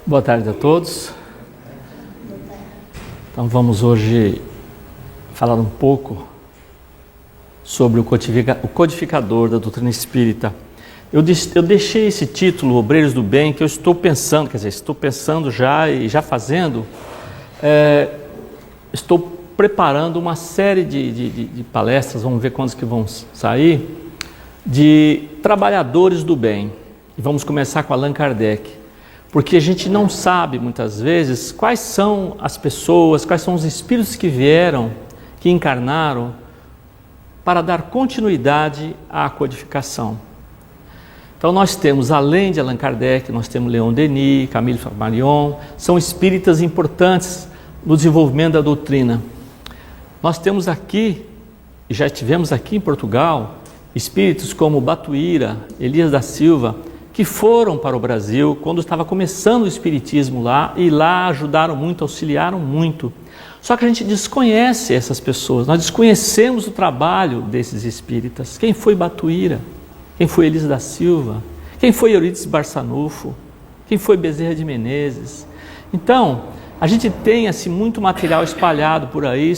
Boa tarde a todos. Então vamos hoje falar um pouco sobre o codificador da doutrina espírita. Eu deixei esse título, Obreiros do Bem, que eu estou pensando, já e já fazendo, estou preparando uma série de palestras, vamos ver quantas que vão sair, de trabalhadores do bem. E vamos começar com Allan Kardec. Porque a gente não sabe, muitas vezes, quais são as pessoas, quais são os espíritos que vieram, que encarnaram, para dar continuidade à codificação. Então nós temos, além de Allan Kardec, nós temos Leon Denis, Camille Flammarion, são espíritas importantes no desenvolvimento da doutrina. Nós temos aqui, e já tivemos aqui em Portugal, espíritos como Batuíra, Elias da Silva, que foram para o Brasil quando estava começando o espiritismo lá, e lá ajudaram muito, auxiliaram muito. Só que a gente desconhece essas pessoas, nós desconhecemos o trabalho desses espíritas. Quem foi Batuíra? Quem foi Elias da Silva? Quem foi Eurídice Barçanufo? Quem foi Bezerra de Menezes? Então, a gente tem assim, muito material espalhado por aí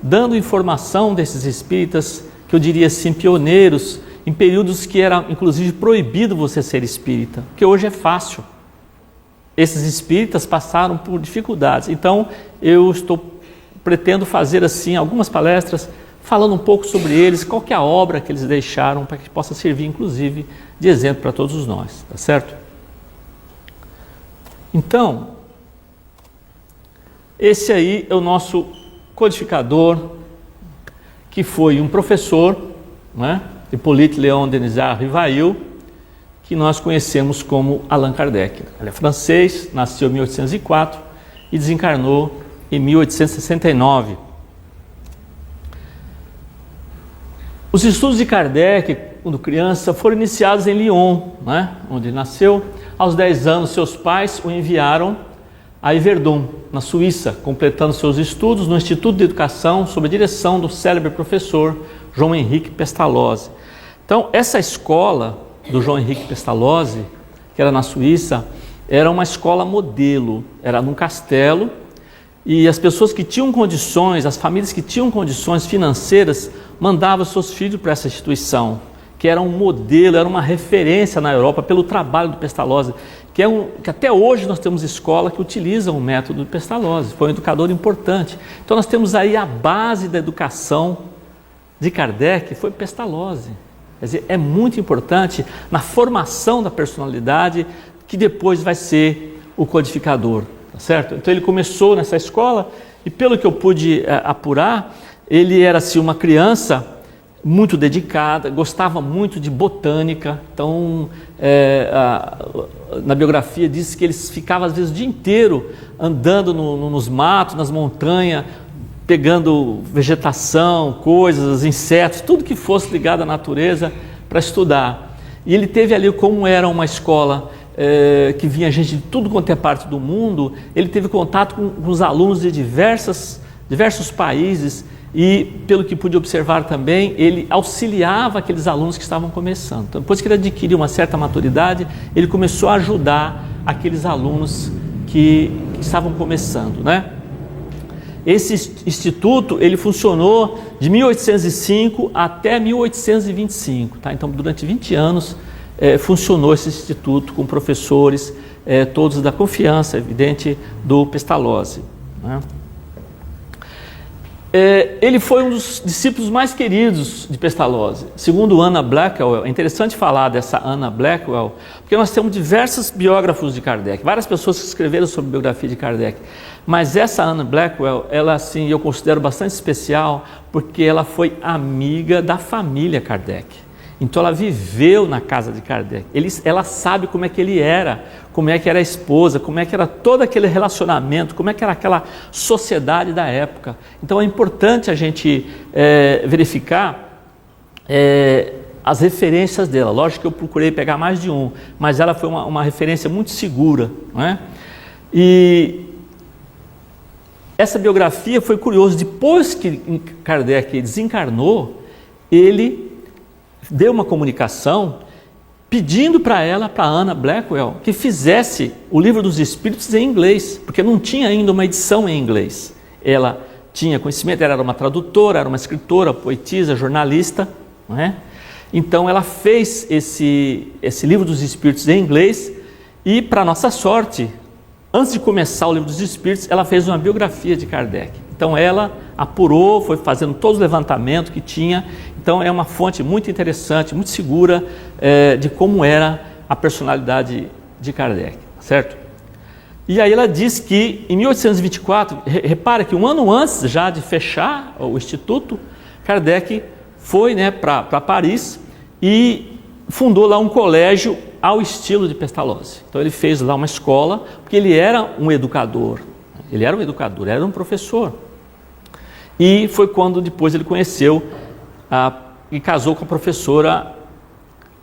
dando informação desses espíritas, que eu diria assim, pioneiros, em períodos que era inclusive proibido você ser espírita, porque hoje é fácil. Esses espíritas passaram por dificuldades. Então eu pretendo fazer assim algumas palestras falando um pouco sobre eles, qual que é a obra que eles deixaram, para que possa servir inclusive de exemplo para todos nós, tá certo? Então, esse aí é o nosso codificador, que foi um professor, né? Hippolyte Léon Denis Rivail, que nós conhecemos como Allan Kardec. Ele é francês, nasceu em 1804 e desencarnou em 1869. Os estudos de Kardec, quando criança, foram iniciados em Lyon, né, onde ele nasceu. Aos 10 anos, seus pais o enviaram a Yverdon, na Suíça, completando seus estudos no Instituto de Educação, sob a direção do célebre professor João Henrique Pestalozzi. Então, essa escola do João Henrique Pestalozzi, que era na Suíça, era uma escola modelo, era num castelo, e as pessoas que tinham condições, as famílias que tinham condições financeiras, mandavam seus filhos para essa instituição, que era um modelo, era uma referência na Europa pelo trabalho do Pestalozzi, que até hoje nós temos escola que utilizam o método do Pestalozzi, foi um educador importante. Então nós temos aí a base da educação de Kardec, foi Pestalozzi. Quer dizer, é muito importante na formação da personalidade, que depois vai ser o codificador, tá certo? Então ele começou nessa escola e, pelo que eu pude apurar, ele era assim, uma criança muito dedicada, gostava muito de botânica. Então na biografia diz que ele ficava às vezes o dia inteiro andando nos matos, nas montanhas, pegando vegetação, coisas, insetos, tudo que fosse ligado à natureza para estudar. E ele teve ali, como era uma escola que vinha gente de tudo quanto é parte do mundo, ele teve contato com os alunos de diversos países e, pelo que pude observar também, ele auxiliava aqueles alunos que estavam começando. Então, depois que ele adquiriu uma certa maturidade, ele começou a ajudar aqueles alunos que estavam começando, né? Esse instituto, ele funcionou de 1805 até 1825, tá? Então, durante 20 anos, funcionou esse instituto com professores, todos da confiança, evidente, do Pestalozzi, né? Ele foi um dos discípulos mais queridos de Pestalozzi. Segundo Anna Blackwell, é interessante falar dessa Anna Blackwell, porque nós temos diversos biógrafos de Kardec, várias pessoas que escreveram sobre a biografia de Kardec, mas essa Anna Blackwell, ela assim, eu considero bastante especial, porque ela foi amiga da família Kardec. Então ela viveu na casa de Kardec, ela sabe como é que ele era, como é que era a esposa, como é que era todo aquele relacionamento, como é que era aquela sociedade da época. Então é importante a gente verificar as referências dela. Lógico que eu procurei pegar mais de um, mas ela foi uma referência muito segura, não é? E essa biografia foi curiosa, depois que Kardec desencarnou, ele deu uma comunicação pedindo para ela, para Anna Blackwell, que fizesse o Livro dos Espíritos em inglês, porque não tinha ainda uma edição em inglês. Ela tinha conhecimento, ela era uma tradutora, era uma escritora, poetisa, jornalista, não é? Então ela fez esse Livro dos Espíritos em inglês e, para nossa sorte, antes de começar o Livro dos Espíritos, ela fez uma biografia de Kardec. Então ela apurou, foi fazendo todos os levantamentos que tinha. Então é uma fonte muito interessante, muito segura de como era a personalidade de Kardec, certo? E aí ela diz que em 1824, repara que um ano antes já de fechar o Instituto, Kardec foi, né, para Paris e fundou lá um colégio ao estilo de Pestalozzi. Então ele fez lá uma escola, porque ele era um educador, era um professor. E foi quando depois ele conheceu e casou com a professora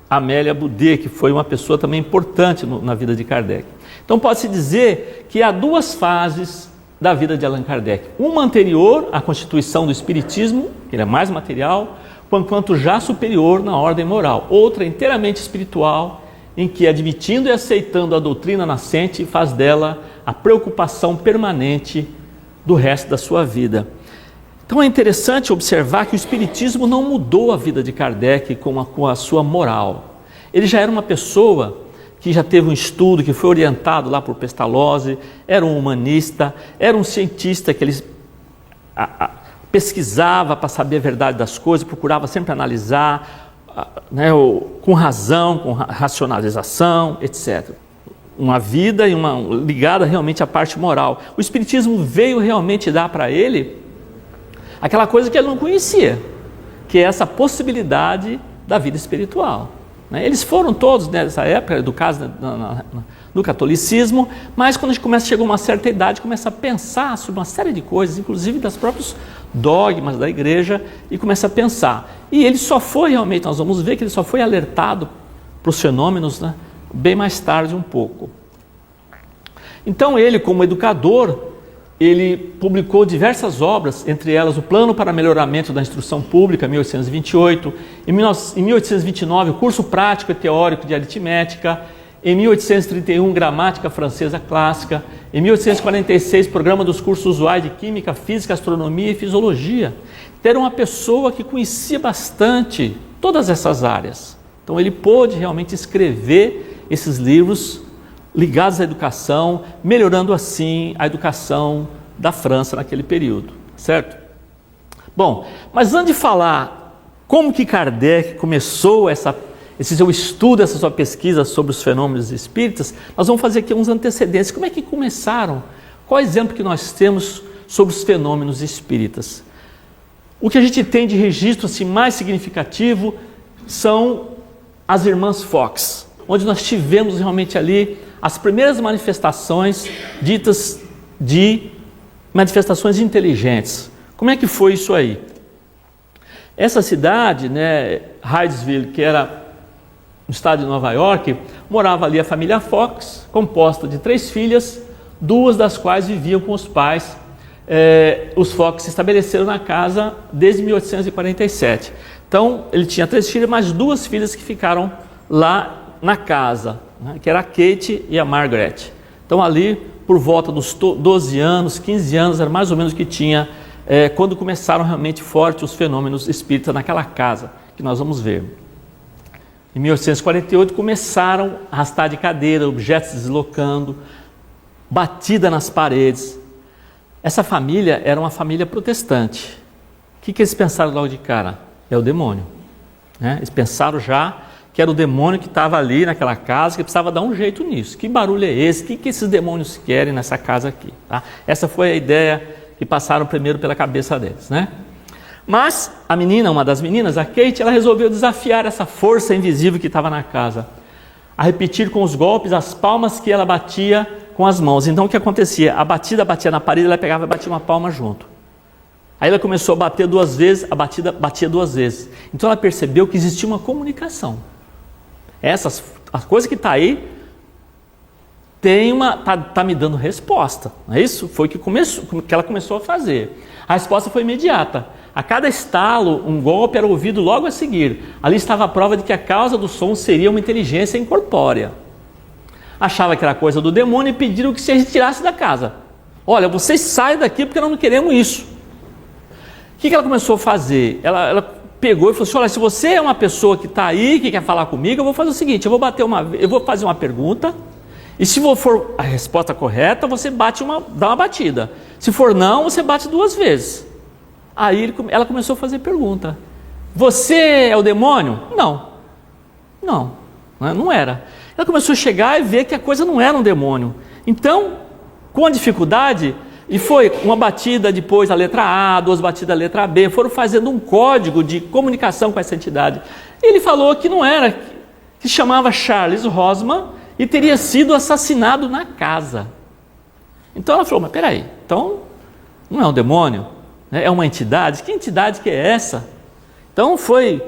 Amélia Boudet, que foi uma pessoa também importante na vida de Kardec. Então pode-se dizer que há duas fases da vida de Allan Kardec. Uma anterior à constituição do Espiritismo, que ele é mais material, quanto já superior na ordem moral. Outra inteiramente espiritual, em que, admitindo e aceitando a doutrina nascente, faz dela a preocupação permanente do resto da sua vida. Então é interessante observar que o Espiritismo não mudou a vida de Kardec com a sua moral. Ele já era uma pessoa que já teve um estudo, que foi orientado lá por Pestalozzi, era um humanista, era um cientista que ele pesquisava para saber a verdade das coisas, procurava sempre analisar, né, com razão, com racionalização, etc. Uma vida ligada realmente à parte moral. O Espiritismo veio realmente dar para ele aquela coisa que ele não conhecia, que é essa possibilidade da vida espiritual. Eles foram todos, nessa época, educados no catolicismo, mas quando a gente chega a uma certa idade, começa a pensar sobre uma série de coisas, inclusive das próprios dogmas da igreja, e começa a pensar. E ele só foi realmente, nós vamos ver que ele só foi alertado para os fenômenos, né, bem mais tarde um pouco. Então ele, como educador, ele publicou diversas obras, entre elas o Plano para Melhoramento da Instrução Pública, 1828, em 1829 o Curso Prático e Teórico de Aritmética, em 1831 Gramática Francesa Clássica, em 1846 Programa dos Cursos Usuais de Química, Física, Astronomia e Fisiologia. Então, era uma pessoa que conhecia bastante todas essas áreas. Então ele pôde realmente escrever esses livros ligados à educação, melhorando assim a educação da França naquele período, certo? Bom, mas antes de falar como que Kardec começou esse seu estudo, essa sua pesquisa sobre os fenômenos espíritas, nós vamos fazer aqui uns antecedentes. Como é que começaram? Qual é o exemplo que nós temos sobre os fenômenos espíritas? O que a gente tem de registro assim, mais significativo são as irmãs Fox, onde nós tivemos realmente ali as primeiras manifestações ditas de manifestações inteligentes. Como é que foi isso aí? Essa cidade, né, Hydesville, que era no estado de Nova York, morava ali a família Fox, composta de 3 filhas, 2 das quais viviam com os pais. Os Fox se estabeleceram na casa desde 1847. Então, ele tinha 3 filhas, mais 2 filhas que ficaram lá na casa, né, que era a Kate e a Margaret. Então ali, por volta dos 12 anos, 15 anos, era mais ou menos o que tinha quando começaram realmente fortes os fenômenos espíritas naquela casa, que nós vamos ver. Em 1848 começaram a arrastar de cadeira, objetos se deslocando, batida nas paredes. Essa família era uma família protestante. O que eles pensaram logo de cara? É o demônio, né? Eles pensaram já que era o demônio que estava ali naquela casa, que precisava dar um jeito nisso. Que barulho é esse? O que esses demônios querem nessa casa aqui? Tá? Essa foi a ideia que passaram primeiro pela cabeça deles, né? Mas a menina, uma das meninas, a Kate, ela resolveu desafiar essa força invisível que estava na casa, a repetir com os golpes as palmas que ela batia com as mãos. Então o que acontecia? A batida batia na parede, ela pegava e batia uma palma junto. Aí ela começou a bater 2 vezes, a batida batia 2 vezes. Então ela percebeu que existia uma comunicação. A coisa que está aí tá me dando resposta, não é isso? Foi o que ela começou a fazer. A resposta foi imediata. A cada estalo, um golpe era ouvido logo a seguir. Ali estava a prova de que a causa do som seria uma inteligência incorpórea. Achava que era coisa do demônio e pediram que se retirasse da casa. Olha, vocês saem daqui porque nós não queremos isso. O que ela começou a fazer? Ela pegou e falou assim, olha, se você é uma pessoa que está aí, que quer falar comigo, eu vou fazer o seguinte, eu vou fazer uma pergunta, e se for a resposta correta, você dá uma batida. Se for não, você bate 2 vezes. Aí ela começou a fazer pergunta. Você é o demônio? Não era. Ela começou a chegar e ver que a coisa não era um demônio. Então, com a dificuldade, e foi uma batida depois a letra A, 2 batidas a letra B, foram fazendo um código de comunicação com essa entidade. Ele falou que não era, que chamava Charles Rosman e teria sido assassinado na casa. Então ela falou, mas peraí, então não é um demônio? É uma entidade? Que entidade que é essa? Então foi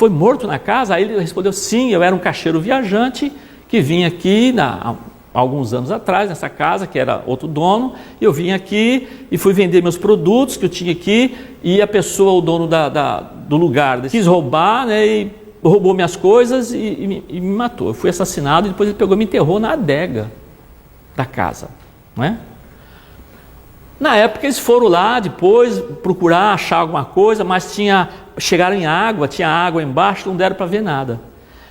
morto na casa? Aí ele respondeu, sim, eu era um caixeiro viajante que vinha aqui há alguns anos atrás, nessa casa, que era outro dono, eu vim aqui e fui vender meus produtos que eu tinha aqui, e a pessoa, o dono do lugar, quis roubar, né, e roubou minhas coisas e me matou. Eu fui assassinado e depois ele pegou e me enterrou na adega da casa, não é? Na época eles foram lá depois procurar achar alguma coisa, mas chegaram em água, tinha água embaixo, não deram para ver nada.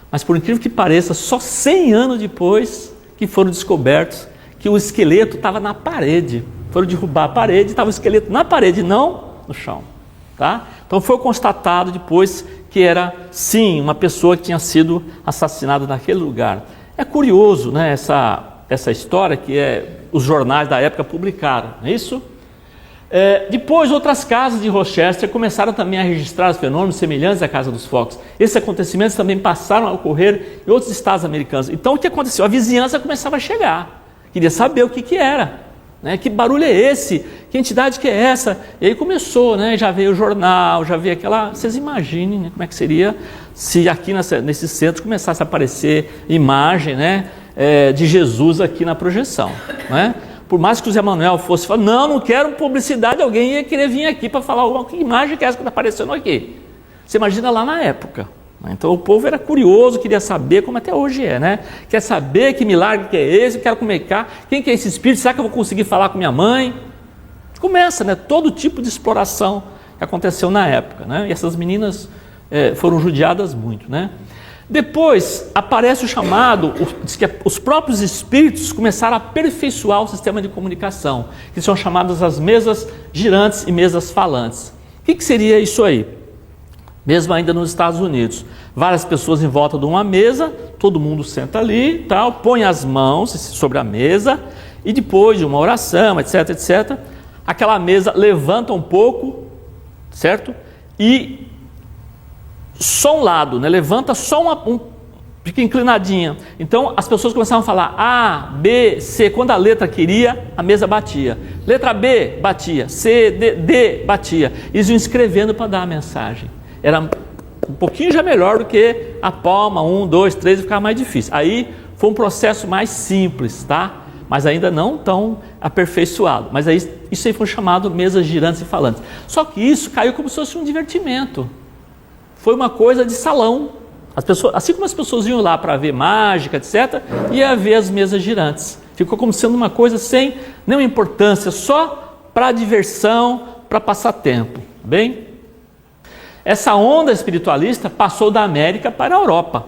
Mas por incrível que pareça, só 100 anos depois que foram descobertos que o esqueleto estava na parede. Foram derrubar a parede, estava o esqueleto na parede, não no chão. Tá? Então foi constatado depois que era, sim, uma pessoa que tinha sido assassinada naquele lugar. É curioso, né, essa história que os jornais da época publicaram, não é isso? Depois, outras casas de Rochester começaram também a registrar os fenômenos semelhantes à Casa dos Focos. Esses acontecimentos também passaram a ocorrer em outros estados americanos. Então, o que aconteceu? A vizinhança começava a chegar, queria saber o que era, né? Que barulho é esse? Que entidade que é essa? E aí começou, né? Já veio o jornal, já veio aquela... Vocês imaginem, né, como é que seria se aqui nesse centro começasse a aparecer imagem, né, de Jesus aqui na projeção, né? Por mais que o Zé Manuel fosse falar, não quero publicidade, alguém ia querer vir aqui para falar, que imagem que é essa que está aparecendo aqui? Você imagina lá na época. Então o povo era curioso, queria saber, como até hoje é, né? Quer saber que milagre que é esse, eu quero comer cá, quem que é esse espírito, será que eu vou conseguir falar com minha mãe? Começa, né? Todo tipo de exploração que aconteceu na época, né? E essas meninas foram judiadas muito, né? Depois aparece o chamado, diz que os próprios espíritos começaram a aperfeiçoar o sistema de comunicação, que são chamadas as mesas girantes e mesas falantes. O que seria isso aí? Mesmo ainda nos Estados Unidos, várias pessoas em volta de uma mesa, todo mundo senta ali, tal, põe as mãos sobre a mesa e depois de uma oração, etc, etc, aquela mesa levanta um pouco, certo? E só um lado, né? Levanta só fica inclinadinha. Então as pessoas começavam a falar A, B, C. Quando a letra queria, a mesa batia. Letra B, batia. C, D, batia. Eles iam escrevendo para dar a mensagem. Era um pouquinho já melhor do que a palma, 1, 2, 3, e ficava mais difícil. Aí foi um processo mais simples, tá? Mas ainda não tão aperfeiçoado. Mas aí, isso aí foi chamado mesas girantes e falantes. Só que isso caiu como se fosse um divertimento. Foi uma coisa de salão. As pessoas, assim como as pessoas iam lá para ver mágica, etc., ia ver as mesas girantes. Ficou como sendo uma coisa sem nenhuma importância, só para diversão, para passar tempo. Bem? Essa onda espiritualista passou da América para a Europa,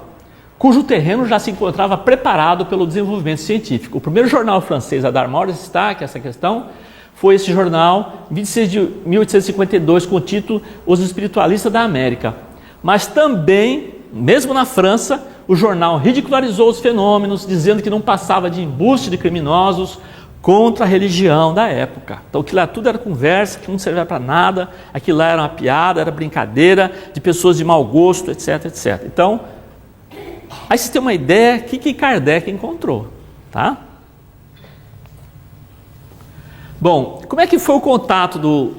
cujo terreno já se encontrava preparado pelo desenvolvimento científico. O primeiro jornal francês a dar maior destaque a essa questão foi esse jornal, 26 de 1852, com o título Os Espiritualistas da América. Mas também, mesmo na França, o jornal ridicularizou os fenômenos, dizendo que não passava de embuste de criminosos contra a religião da época. Então aquilo lá tudo era conversa, que não servia para nada, aquilo lá era uma piada, era brincadeira de pessoas de mau gosto, etc, etc. Então, aí você tem uma ideia, o que Kardec encontrou, tá? Bom, como é que foi o contato do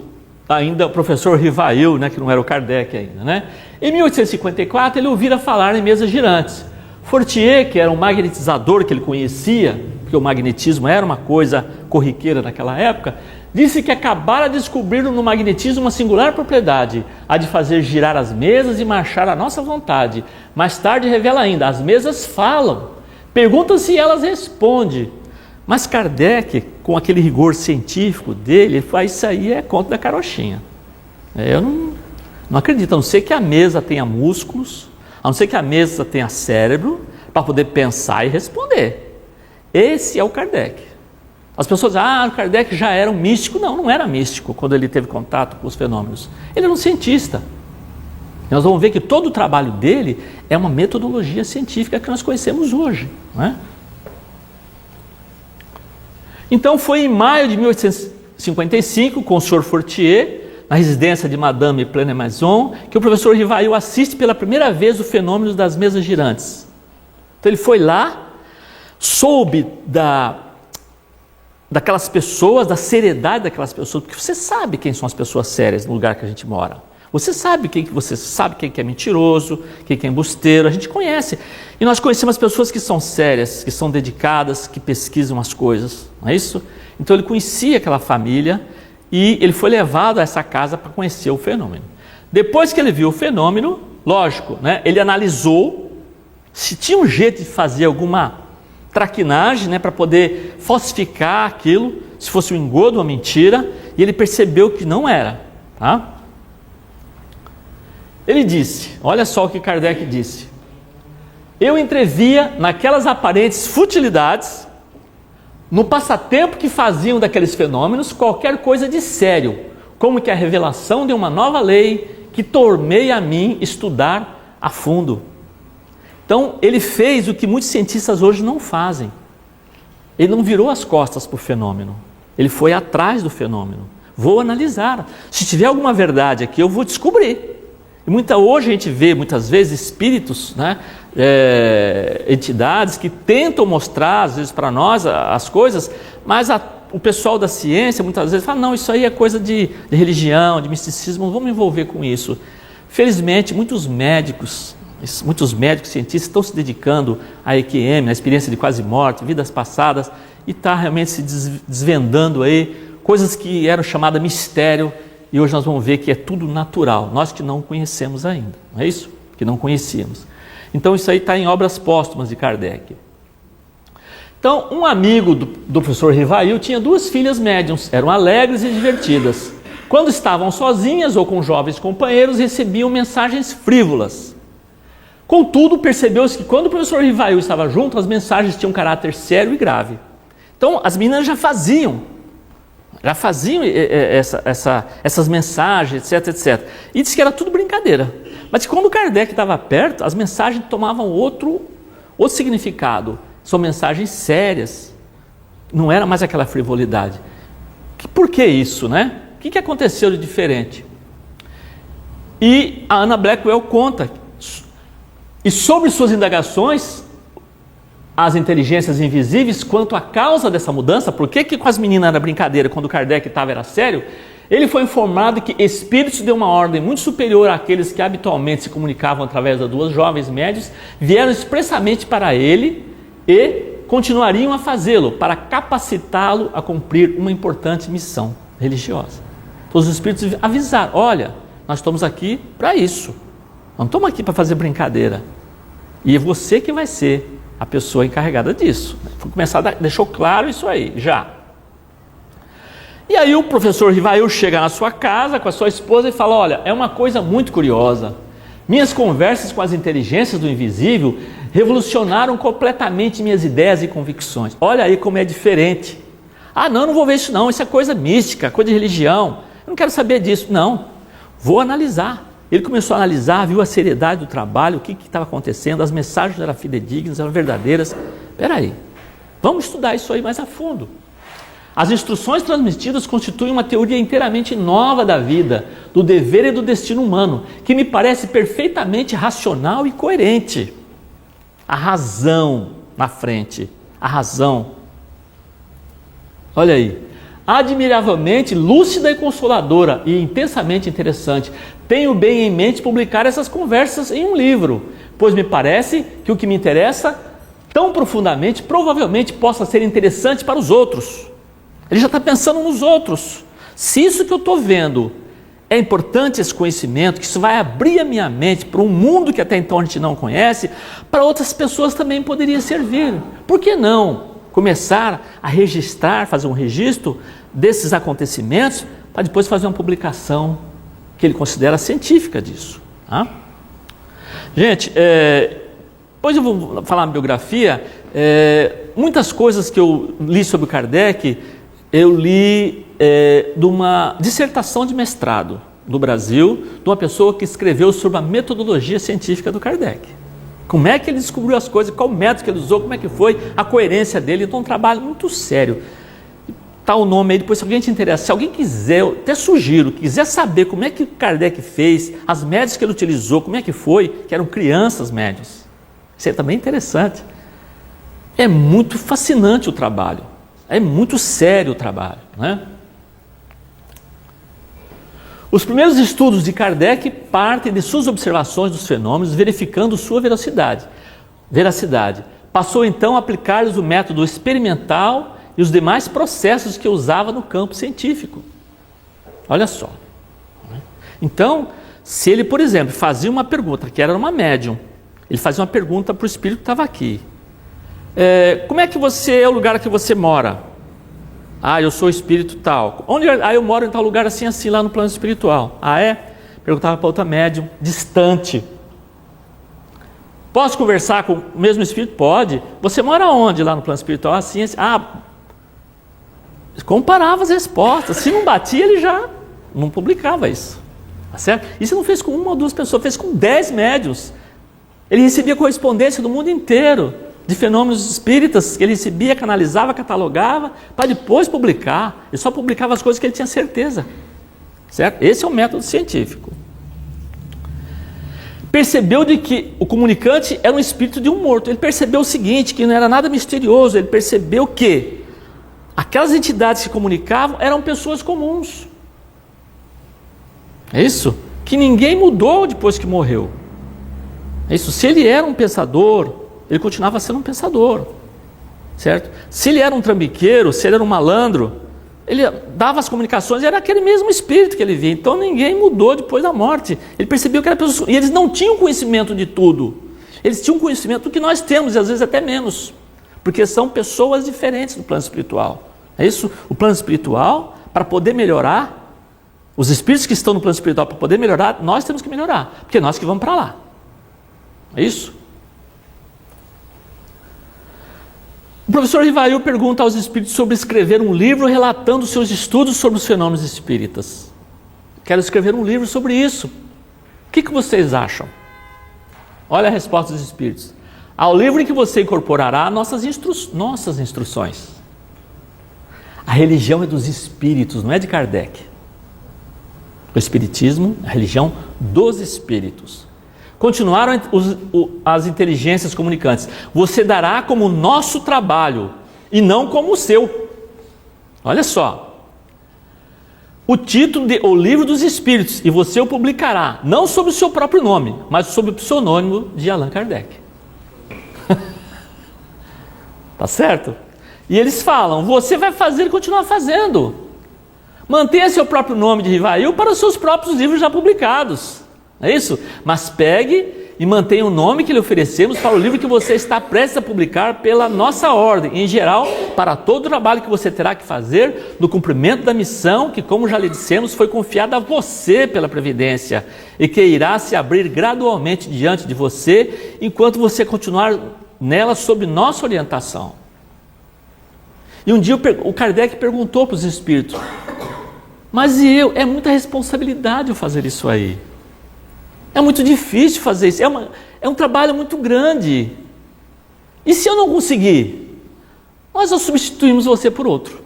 professor Rivail, né, que não era o Kardec ainda, né? Em 1854 ele ouvira falar em mesas girantes. Fortier, que era um magnetizador que ele conhecia, porque porque o magnetismo era uma coisa corriqueira naquela época, disse que acabara descobrindo no magnetismo uma singular propriedade, a de fazer girar as mesas e marchar à nossa vontade. Mais tarde revela ainda, as mesas falam, perguntam-se e elas respondem. Mas Kardec, com aquele rigor científico dele, ele fala, isso aí é conto da carochinha. Eu não acredito, a não ser que a mesa tenha músculos, a não ser que a mesa tenha cérebro, para poder pensar e responder. Esse é o Kardec. As pessoas dizem, o Kardec já era um místico. Não, não era místico quando ele teve contato com os fenômenos. Ele era um cientista. E nós vamos ver que todo o trabalho dele é uma metodologia científica que nós conhecemos hoje, não é? Então foi em maio de 1855, com o Sr. Fortier, na residência de Madame Plenemaison, que o professor Rivail assiste pela primeira vez o fenômeno das mesas girantes. Então ele foi lá, soube daquelas pessoas, da seriedade daquelas pessoas, porque você sabe quem são as pessoas sérias no lugar que a gente mora. Você sabe quem que é mentiroso, quem que é embusteiro, a gente conhece. E nós conhecemos as pessoas que são sérias, que são dedicadas, que pesquisam as coisas, não é isso? Então ele conhecia aquela família e ele foi levado a essa casa para conhecer o fenômeno. Depois que ele viu o fenômeno, lógico, né, ele analisou se tinha um jeito de fazer alguma traquinagem, né, para poder falsificar aquilo, se fosse um engodo, uma mentira, e ele percebeu que não era, tá? Ele disse, olha só o que Kardec disse: eu entrevia naquelas aparentes futilidades, no passatempo que faziam daqueles fenômenos, qualquer coisa de sério, como que a revelação de uma nova lei que tornei a mim estudar a fundo. Então ele fez o que muitos cientistas hoje não fazem. Ele não virou as costas para o fenômeno, ele foi atrás do fenômeno. Vou analisar, se tiver alguma verdade aqui eu vou descobrir. E hoje a gente vê muitas vezes espíritos, né, entidades que tentam mostrar às vezes para nós as coisas, mas o pessoal da ciência muitas vezes fala, não, isso aí é coisa de religião, de misticismo, não vamos me envolver com isso. Felizmente muitos médicos cientistas estão se dedicando à EQM, à experiência de quase morte, vidas passadas, e está realmente se desvendando aí coisas que eram chamadas mistério. E hoje nós vamos ver que é tudo natural, nós que não conhecemos ainda, não é isso? Que não conhecíamos. Então isso aí está em obras póstumas de Kardec. Então um amigo do professor Rivail tinha duas filhas médiums, eram alegres e divertidas. Quando estavam sozinhas ou com jovens companheiros, recebiam mensagens frívolas. Contudo, percebeu-se que quando o professor Rivail estava junto, as mensagens tinham caráter sério e grave. Então as meninas já faziam essas mensagens, etc, etc. E disse que era tudo brincadeira. Mas quando Kardec estava perto, as mensagens tomavam outro significado. São mensagens sérias. Não era mais aquela frivolidade. Por que isso, né? O que aconteceu de diferente? E a Anna Blackwell conta. E sobre suas indagações, as inteligências invisíveis, quanto à causa dessa mudança, por que com as meninas era brincadeira, quando Kardec estava era sério, ele foi informado que espíritos de uma ordem muito superior àqueles que habitualmente se comunicavam através das duas jovens médias, vieram expressamente para ele e continuariam a fazê-lo, para capacitá-lo a cumprir uma importante missão religiosa. Então os espíritos avisaram, olha, nós estamos aqui para isso, não estamos aqui para fazer brincadeira, e é você que vai ser a pessoa encarregada disso. Deixou claro isso aí, já. E aí o professor Rivail chega na sua casa com a sua esposa e fala, olha, é uma coisa muito curiosa. Minhas conversas com as inteligências do invisível revolucionaram completamente minhas ideias e convicções. Olha aí como é diferente. Não vou ver isso não, isso é coisa mística, coisa de religião. Eu não quero saber disso. Não, vou analisar. Ele começou a analisar, viu a seriedade do trabalho, o que estava acontecendo, as mensagens eram fidedignas, eram verdadeiras. Espera aí, vamos estudar isso aí mais a fundo. As instruções transmitidas constituem uma teoria inteiramente nova da vida, do dever e do destino humano, que me parece perfeitamente racional e coerente. A razão na frente, a razão. Olha aí. Admiravelmente lúcida e consoladora e intensamente interessante. Tenho bem em mente publicar essas conversas em um livro, pois me parece que o que me interessa tão profundamente, provavelmente possa ser interessante para os outros. Ele já está pensando nos outros. Se isso que eu estou vendo é importante, esse conhecimento, que isso vai abrir a minha mente para um mundo que até então a gente não conhece, para outras pessoas também poderia servir. Por que não começar a registrar, fazer um registro desses acontecimentos, para depois fazer uma publicação que ele considera científica disso? Tá? Gente, depois eu vou falar na biografia, muitas coisas que eu li sobre o Kardec, eu li de uma dissertação de mestrado no Brasil, de uma pessoa que escreveu sobre a metodologia científica do Kardec. Como é que ele descobriu as coisas, qual método que ele usou, como é que foi a coerência dele. Então, um trabalho muito sério. Está o nome aí, depois se alguém te interessa, se alguém quiser, eu até sugiro, quiser saber como é que o Kardec fez, as médias que ele utilizou, como é que foi, que eram crianças médias. Isso é também interessante. É muito fascinante o trabalho, é muito sério o trabalho, né? Os primeiros estudos de Kardec partem de suas observações dos fenômenos, verificando sua veracidade. Passou então a aplicar-lhes o método experimental e os demais processos que usava no campo científico. Olha só. Então, se ele, por exemplo, fazia uma pergunta, que era uma médium, ele fazia uma pergunta para o espírito que estava aqui. Como é que você é o lugar que você mora? Ah, eu sou espírito tal. Onde? Ah, eu moro em tal lugar assim, assim, lá no plano espiritual. Ah, é? Perguntava para outra médium, distante. Posso conversar com o mesmo espírito? Pode. Você mora onde lá no plano espiritual? Assim, assim. Ah, comparava as respostas. Se não batia, ele já não publicava isso. Tá certo? Isso não fez com uma ou duas pessoas, fez com 10 médiuns. Ele recebia correspondência do mundo inteiro, de fenômenos espíritas, que ele recebia, canalizava, catalogava, para depois publicar. Ele só publicava as coisas que ele tinha certeza. Certo? Esse é o método científico. Percebeu de que o comunicante era um espírito de um morto. Ele percebeu o seguinte, que não era nada misterioso. Ele percebeu que aquelas entidades que comunicavam eram pessoas comuns. É isso? Que ninguém mudou depois que morreu. É isso? Se ele era um pensador, ele continuava sendo um pensador, certo? Se ele era um trambiqueiro, se ele era um malandro, ele dava as comunicações e era aquele mesmo espírito que ele via. Então ninguém mudou depois da morte. Ele percebeu que era pessoa, e eles não tinham conhecimento de tudo. Eles tinham conhecimento do que nós temos, e às vezes até menos, porque são pessoas diferentes do plano espiritual. É isso? O plano espiritual, para poder melhorar, os espíritos que estão no plano espiritual, para poder melhorar, nós temos que melhorar, porque nós que vamos para lá. É isso? O professor Rivail pergunta aos espíritos sobre escrever um livro relatando seus estudos sobre os fenômenos espíritas. Quero escrever um livro sobre isso. O que vocês acham? Olha a resposta dos espíritos. Ao livro em que você incorporará nossas instruções. A religião é dos espíritos, não é de Kardec. O espiritismo, a religião dos espíritos. Continuaram as inteligências comunicantes. Você dará como nosso trabalho e não como o seu. Olha só. O título de O Livro dos Espíritos, e você o publicará, não sob o seu próprio nome, mas sob o pseudônimo de Allan Kardec. Tá certo? E eles falam, você vai fazer e continuar fazendo. Mantenha seu próprio nome de Rivail para os seus próprios livros já publicados. É isso? Mas pegue e mantenha o nome que lhe oferecemos para o livro que você está prestes a publicar pela nossa ordem, em geral, para todo o trabalho que você terá que fazer no cumprimento da missão que, como já lhe dissemos, foi confiada a você pela Previdência e que irá se abrir gradualmente diante de você enquanto você continuar nela sob nossa orientação. E um dia o Kardec perguntou para os espíritos, mas e eu? É muita responsabilidade eu fazer isso aí. É muito difícil fazer isso, é um trabalho muito grande. E se eu não conseguir? Nós substituímos você por outro.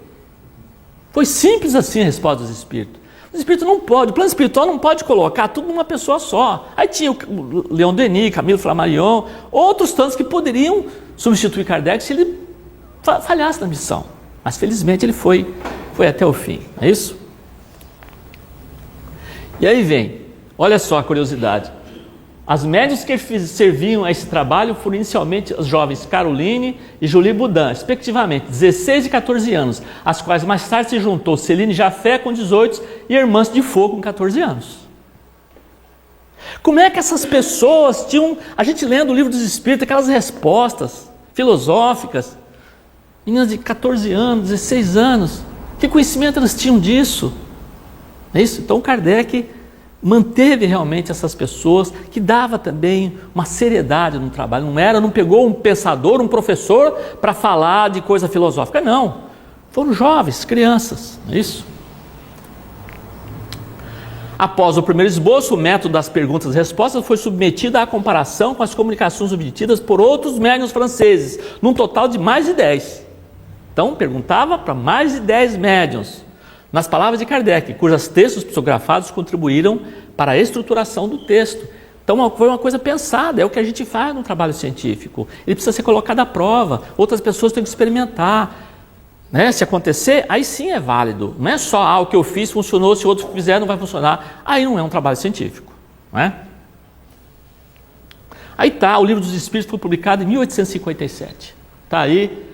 Foi simples assim a resposta dos espíritos. O espírito não pode, o plano espiritual não pode colocar tudo numa pessoa só. Aí tinha o Leon Denis, Camilo Flammarion, outros tantos que poderiam substituir Kardec se ele falhasse na missão. Mas felizmente ele foi até o fim, é isso? E aí vem, olha só a curiosidade. As médiuns que serviam a esse trabalho foram inicialmente as jovens Caroline e Julie Boudin, respectivamente, 16 e 14 anos, às quais mais tarde se juntou Celine Jafé com 18 e Irmãs de Fogo com 14 anos. Como é que essas pessoas tinham, a gente lendo o Livro dos Espíritos, aquelas respostas filosóficas, meninas de 14 anos, 16 anos, que conhecimento elas tinham disso? É isso? Então Kardec manteve realmente essas pessoas, que dava também uma seriedade no trabalho, não pegou um pensador, um professor para falar de coisa filosófica, não, foram jovens, crianças, é isso? Após o primeiro esboço, o método das perguntas e respostas foi submetido à comparação com as comunicações obtidas por outros médiuns franceses, num total de mais de 10. Então perguntava para mais de 10 médiuns, nas palavras de Kardec, cujos textos psicografados contribuíram para a estruturação do texto. Então foi uma coisa pensada, é o que a gente faz no trabalho científico. Ele precisa ser colocado à prova, outras pessoas têm que experimentar. Né? Se acontecer, aí sim é válido. Não é só o que eu fiz funcionou, se outros fizeram não vai funcionar. Aí não é um trabalho científico. Não é? Aí está, o Livro dos Espíritos foi publicado em 1857. Está aí,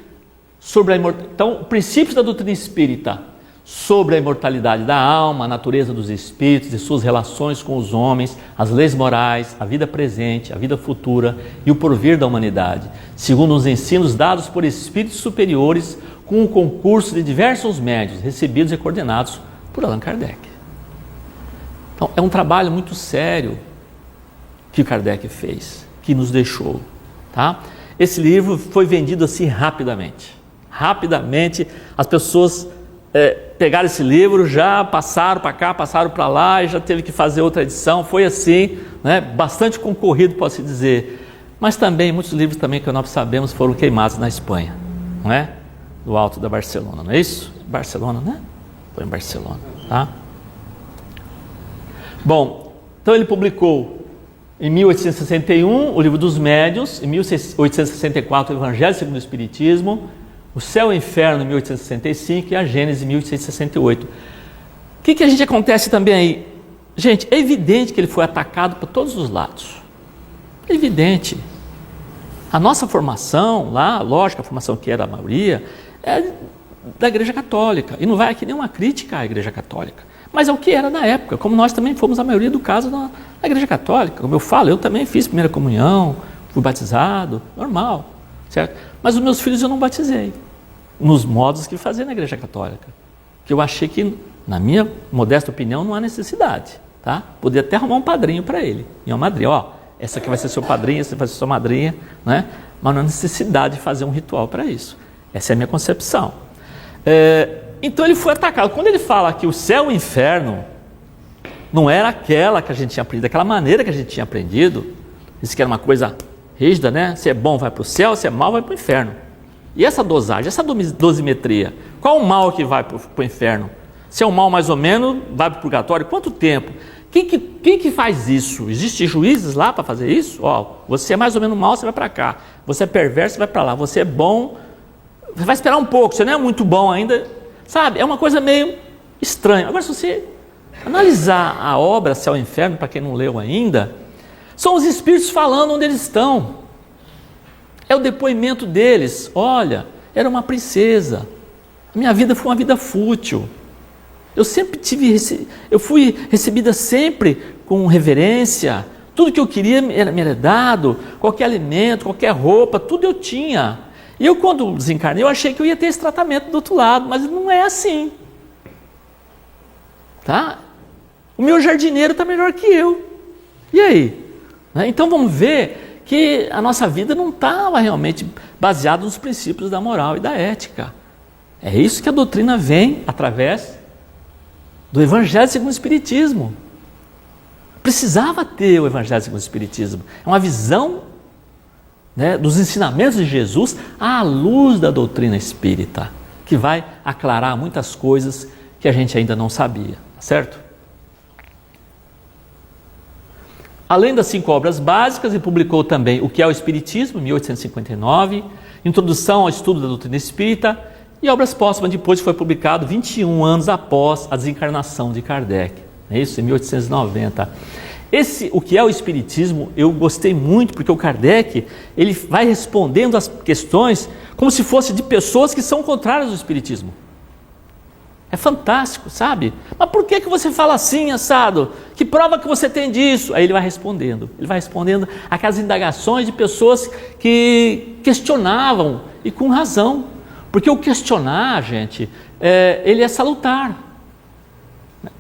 sobre a imortalidade. Então, princípios da doutrina espírita sobre a imortalidade da alma, a natureza dos espíritos e suas relações com os homens, as leis morais, a vida presente, a vida futura e o porvir da humanidade, segundo os ensinos dados por espíritos superiores, com o concurso de diversos médiuns recebidos e coordenados por Allan Kardec. Então, é um trabalho muito sério que Kardec fez, que nos deixou. Tá? Esse livro foi vendido assim rapidamente. Rapidamente, as pessoas pegaram esse livro, já passaram para cá, passaram para lá, e já teve que fazer outra edição. Foi assim, né, bastante concorrido, posso dizer. Mas também, muitos livros também que nós sabemos foram queimados na Espanha, não é? Do alto da Barcelona, não é isso? Barcelona, né? Foi em Barcelona, tá? Bom, então ele publicou em 1861 o Livro dos Médiuns, em 1864 o Evangelho segundo o Espiritismo, o Céu e o Inferno em 1865 e a Gênese em 1868. O que a gente acontece também aí? Gente, é evidente que ele foi atacado por todos os lados. É evidente. A nossa formação lá, lógico, a formação que era a maioria, é da Igreja Católica. E não vai aqui nenhuma crítica à Igreja Católica. Mas é o que era na época, como nós também fomos a maioria do caso na Igreja Católica. Como eu falo, eu também fiz primeira comunhão, fui batizado, normal, certo? Mas os meus filhos eu não batizei, nos modos que fazia na Igreja Católica. Que eu achei que, na minha modesta opinião, não há necessidade. Tá? Podia até arrumar um padrinho para ele, e uma madrinha, essa aqui vai ser seu padrinho, essa vai ser sua madrinha, né? Mas não há necessidade de fazer um ritual para isso. Essa é a minha concepção. Então ele foi atacado. Quando ele fala que o céu e o inferno não era aquela que a gente tinha aprendido, aquela maneira que a gente tinha aprendido, isso que era uma coisa rígida, né? Se é bom vai para o céu, se é mal vai para o inferno. E essa dosagem, essa dosimetria, qual o mal que vai para o inferno? Se é um mal mais ou menos, vai para o purgatório, quanto tempo? Quem que faz isso? Existem juízes lá para fazer isso? Você é mais ou menos mal, você vai para cá. Você é perverso, você vai para lá. Você é bom, você vai esperar um pouco. Você não é muito bom ainda, sabe? É uma coisa meio estranha. Agora, se você analisar a obra Céu e Inferno, para quem não leu ainda, são os espíritos falando onde eles estão. É o depoimento deles. Olha, era uma princesa. A minha vida foi uma vida fútil. Eu sempre eu fui recebida sempre com reverência. Tudo que eu queria era me era dado, qualquer alimento, qualquer roupa, tudo eu tinha. E eu, quando desencarnei, eu achei que eu ia ter esse tratamento do outro lado, mas não é assim. Tá? O meu jardineiro está melhor que eu. E aí? Então vamos ver que a nossa vida não estava realmente baseada nos princípios da moral e da ética. É isso que a doutrina vem através do Evangelho segundo o Espiritismo. Precisava ter o Evangelho segundo o Espiritismo. É uma visão, né, dos ensinamentos de Jesus à luz da doutrina espírita, que vai aclarar muitas coisas que a gente ainda não sabia, certo? Além das 5 obras básicas, ele publicou também O que é o Espiritismo, em 1859, Introdução ao Estudo da Doutrina Espírita, e Obras Póstumas, depois foi publicado 21 anos após a desencarnação de Kardec, é isso, em 1890. o que é o Espiritismo, eu gostei muito, porque o Kardec, ele vai respondendo as questões como se fosse de pessoas que são contrárias ao Espiritismo. É fantástico, sabe? Mas por que você fala assim, assado? Que prova que você tem disso? Aí ele vai respondendo aquelas indagações de pessoas que questionavam, e com razão. Porque o questionar, gente, ele é salutar.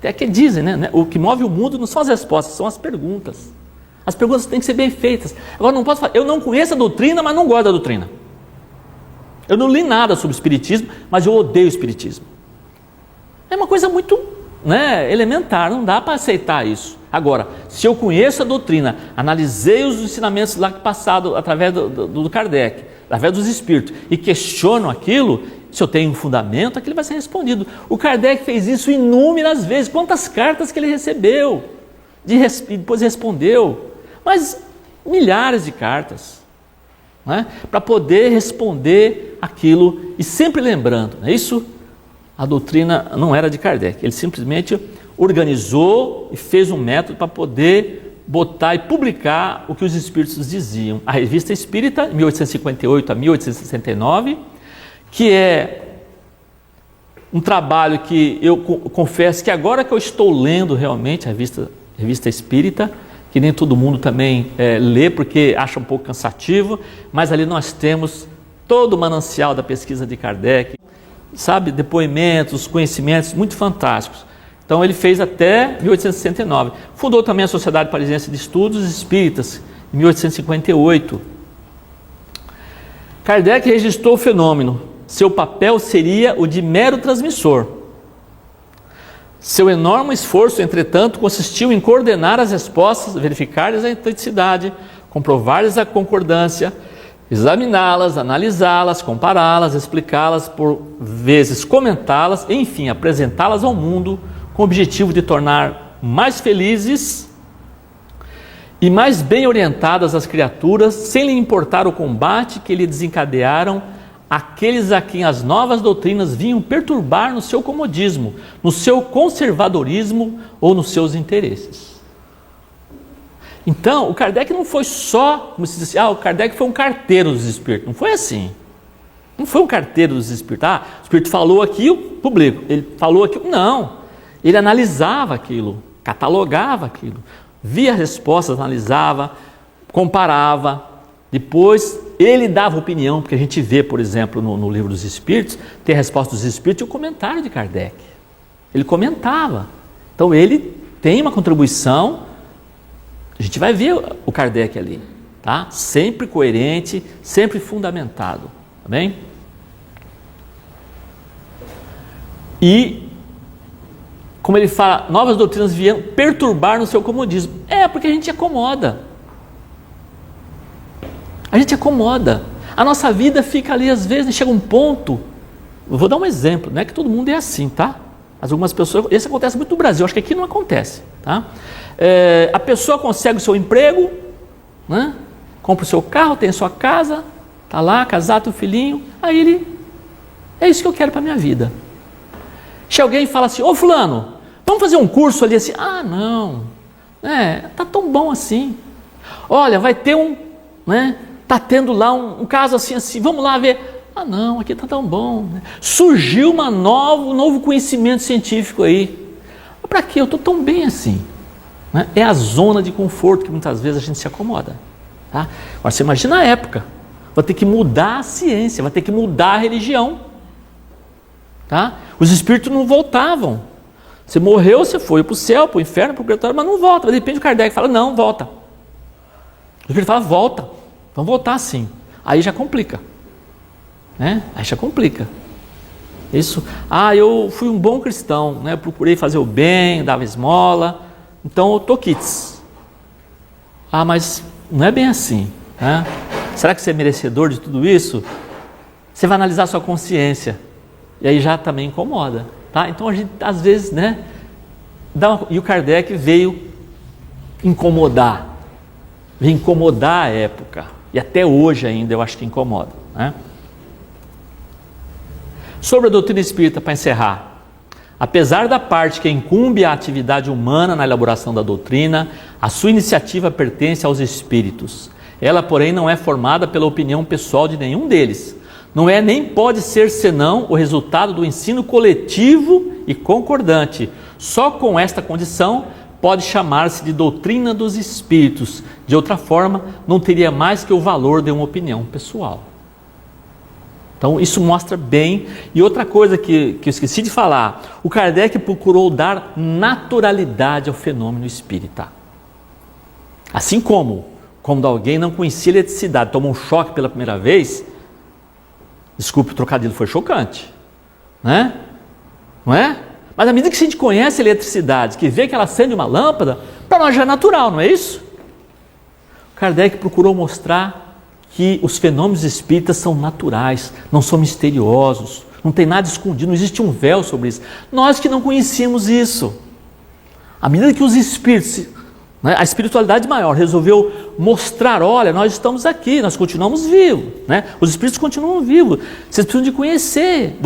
É que dizem, né? O que move o mundo não são as respostas, são as perguntas. As perguntas têm que ser bem feitas. Agora, não posso falar, eu não conheço a doutrina, mas não gosto da doutrina. Eu não li nada sobre o Espiritismo, mas eu odeio o Espiritismo. É uma coisa muito, elementar, não dá para aceitar isso. Agora, se eu conheço a doutrina, analisei os ensinamentos lá passados através do Kardec, através dos Espíritos, e questiono aquilo, se eu tenho um fundamento, aquilo vai ser respondido. O Kardec fez isso inúmeras vezes. Quantas cartas que ele recebeu? E depois respondeu. Mas milhares de cartas, para poder responder aquilo. E sempre lembrando, isso, a doutrina não era de Kardec. Ele simplesmente organizou e fez um método para poder botar e publicar o que os Espíritos diziam. A Revista Espírita, 1858 a 1869, que é um trabalho que eu confesso que agora que eu estou lendo realmente a Revista Espírita, que nem todo mundo também lê porque acha um pouco cansativo, mas ali nós temos todo o manancial da pesquisa de Kardec, sabe, depoimentos, conhecimentos muito fantásticos. Então ele fez até 1869. Fundou também a Sociedade Parisiense de Estudos Espíritas, em 1858. Kardec registrou o fenômeno. Seu papel seria o de mero transmissor. Seu enorme esforço, entretanto, consistiu em coordenar as respostas, verificar-lhes a autenticidade, comprovar-lhes a concordância, examiná-las, analisá-las, compará-las, explicá-las, por vezes comentá-las, enfim, apresentá-las ao mundo com o objetivo de tornar mais felizes e mais bem orientadas as criaturas, sem lhe importar o combate que lhe desencadearam aqueles a quem as novas doutrinas vinham perturbar no seu comodismo, no seu conservadorismo ou nos seus interesses. Então, o Kardec não foi só, como se diz assim, o Kardec foi um carteiro dos Espíritos. Não foi assim. Não foi um carteiro dos Espíritos. O Espírito falou aqui, eu publico. Ele falou aqui, não. Ele analisava aquilo, catalogava aquilo, via as respostas, analisava, comparava. Depois, ele dava opinião, porque a gente vê, por exemplo, no Livro dos Espíritos, tem a resposta dos Espíritos e o comentário de Kardec. Ele comentava. Então, ele tem uma contribuição. A gente vai ver o Kardec ali, tá? Sempre coerente, sempre fundamentado, tá bem? E, como ele fala, novas doutrinas vieram perturbar no seu comodismo. Porque a gente acomoda. A gente acomoda. A nossa vida fica ali, às vezes, chega um ponto. Eu vou dar um exemplo, não é que todo mundo é assim, tá? Mas algumas pessoas, isso acontece muito no Brasil, acho que aqui não acontece, tá? A pessoa consegue o seu emprego, compra o seu carro, tem a sua casa, está lá, casado, tem um filhinho, aí ele, é isso que eu quero para a minha vida. Chega alguém e fala assim, ô fulano, vamos fazer um curso ali assim, não, tá tão bom assim, olha, vai ter tá tendo lá um caso assim, vamos lá ver, não, aqui tá tão bom, surgiu um novo conhecimento científico aí, para quê? Eu estou tão bem assim. É a zona de conforto que muitas vezes a gente se acomoda, tá? Agora você imagina a época, vai ter que mudar a ciência, vai ter que mudar a religião, tá? Os espíritos não voltavam, você morreu, você foi para o céu, para o inferno, para o purgatório, mas não volta. De repente o Kardec fala, não, volta. O espírito fala, volta, vamos voltar sim. Aí já complica, aí já complica. Isso, eu fui um bom cristão, procurei fazer o bem, dava esmola, então eu estou quites. Mas não é bem assim. Será que você é merecedor de tudo isso? Você vai analisar a sua consciência. E aí já também incomoda. Tá? Então a gente, às vezes, e o Kardec veio incomodar. Veio incomodar a época. E até hoje ainda eu acho que incomoda. Sobre a doutrina espírita, para encerrar. Apesar da parte que incumbe a atividade humana na elaboração da doutrina, A sua iniciativa pertence aos espíritos. Ela, porém, não é formada pela opinião pessoal de nenhum deles. Não é nem pode ser senão o resultado do ensino coletivo e concordante. Só com esta condição pode chamar-se de doutrina dos espíritos. De outra forma, não teria mais que o valor de uma opinião pessoal. Então, isso mostra bem. E outra coisa que eu esqueci de falar, o Kardec procurou dar naturalidade ao fenômeno espírita. Assim como, quando alguém não conhecia eletricidade, tomou um choque pela primeira vez, desculpe, o trocadilho foi chocante, né? Não é? Mas à medida que a gente conhece a eletricidade, que vê que ela acende uma lâmpada, para nós já é natural, não é isso? Kardec procurou mostrar que os fenômenos espíritas são naturais, não são misteriosos, não tem nada escondido, não existe um véu sobre isso. Nós que não conhecíamos isso. À medida que os espíritos, né, a espiritualidade maior resolveu mostrar, olha, nós estamos aqui, nós continuamos vivos, né? Os espíritos continuam vivos, vocês precisam de conhecer,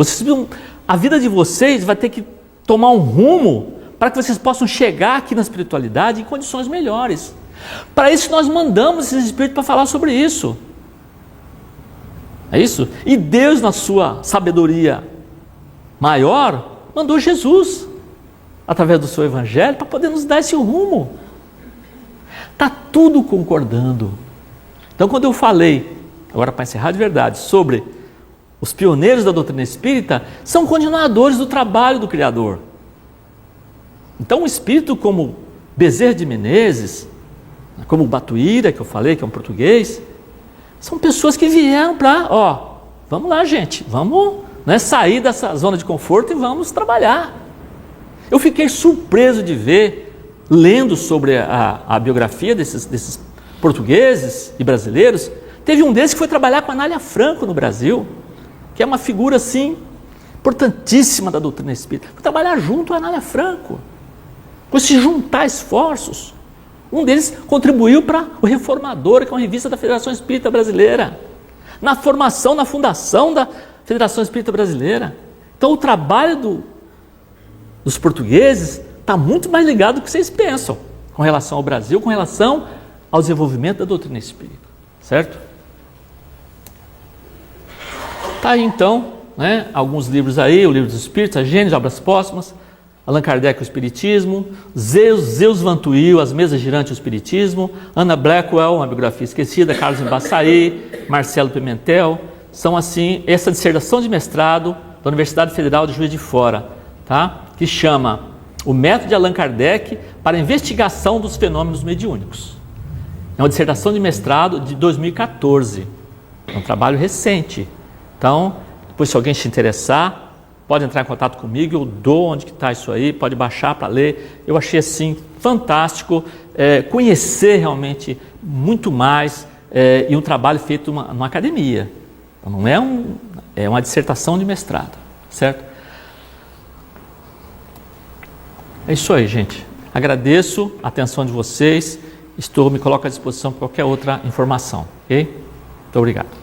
a vida de vocês vai ter que tomar um rumo para que vocês possam chegar aqui na espiritualidade em condições melhores. Para isso nós mandamos esses espíritos para falar sobre isso. É isso? E Deus, na sua sabedoria maior, mandou Jesus, através do seu evangelho, para poder nos dar esse rumo. Está tudo concordando. Então, quando eu falei, agora para encerrar de verdade, sobre os pioneiros da doutrina espírita, são continuadores do trabalho do Criador. Então, o espírito como Bezerra de Menezes, como Batuíra, que eu falei, que é um português, são pessoas que vieram para, vamos lá, gente, vamos, né, sair dessa zona de conforto e vamos trabalhar. Eu fiquei surpreso de ver, lendo sobre a biografia desses portugueses e brasileiros, teve um deles que foi trabalhar com a Anália Franco no Brasil, que é uma figura assim, importantíssima da doutrina espírita. Foi trabalhar junto à Anália Franco, foi se juntar esforços. Um deles contribuiu para o Reformador, que é uma revista da Federação Espírita Brasileira, na formação, na fundação da Federação Espírita Brasileira. Então o trabalho dos portugueses está muito mais ligado do que vocês pensam, com relação ao Brasil, com relação ao desenvolvimento da doutrina espírita, certo? Tá aí então, né, alguns livros aí, o Livro dos Espíritos, a Gênesis, Obras Póstumas, Allan Kardec, o Espiritismo, Zeus Van Tuyl, As Mesas Girantes, o Espiritismo, Anna Blackwell, uma biografia esquecida, Carlos Embaçaí, Marcelo Pimentel, são assim, essa dissertação de mestrado da Universidade Federal de Juiz de Fora, tá? Que chama O Método de Allan Kardec para a Investigação dos Fenômenos Mediúnicos. É uma dissertação de mestrado de 2014, é um trabalho recente. Então, depois se alguém se interessar, pode entrar em contato comigo, eu dou onde que está isso aí, pode baixar para ler. Eu achei assim fantástico, conhecer realmente muito mais, e um trabalho feito numa academia. Então, não é uma dissertação de mestrado, certo? É isso aí, gente. Agradeço a atenção de vocês, me coloco à disposição para qualquer outra informação, ok? Muito obrigado.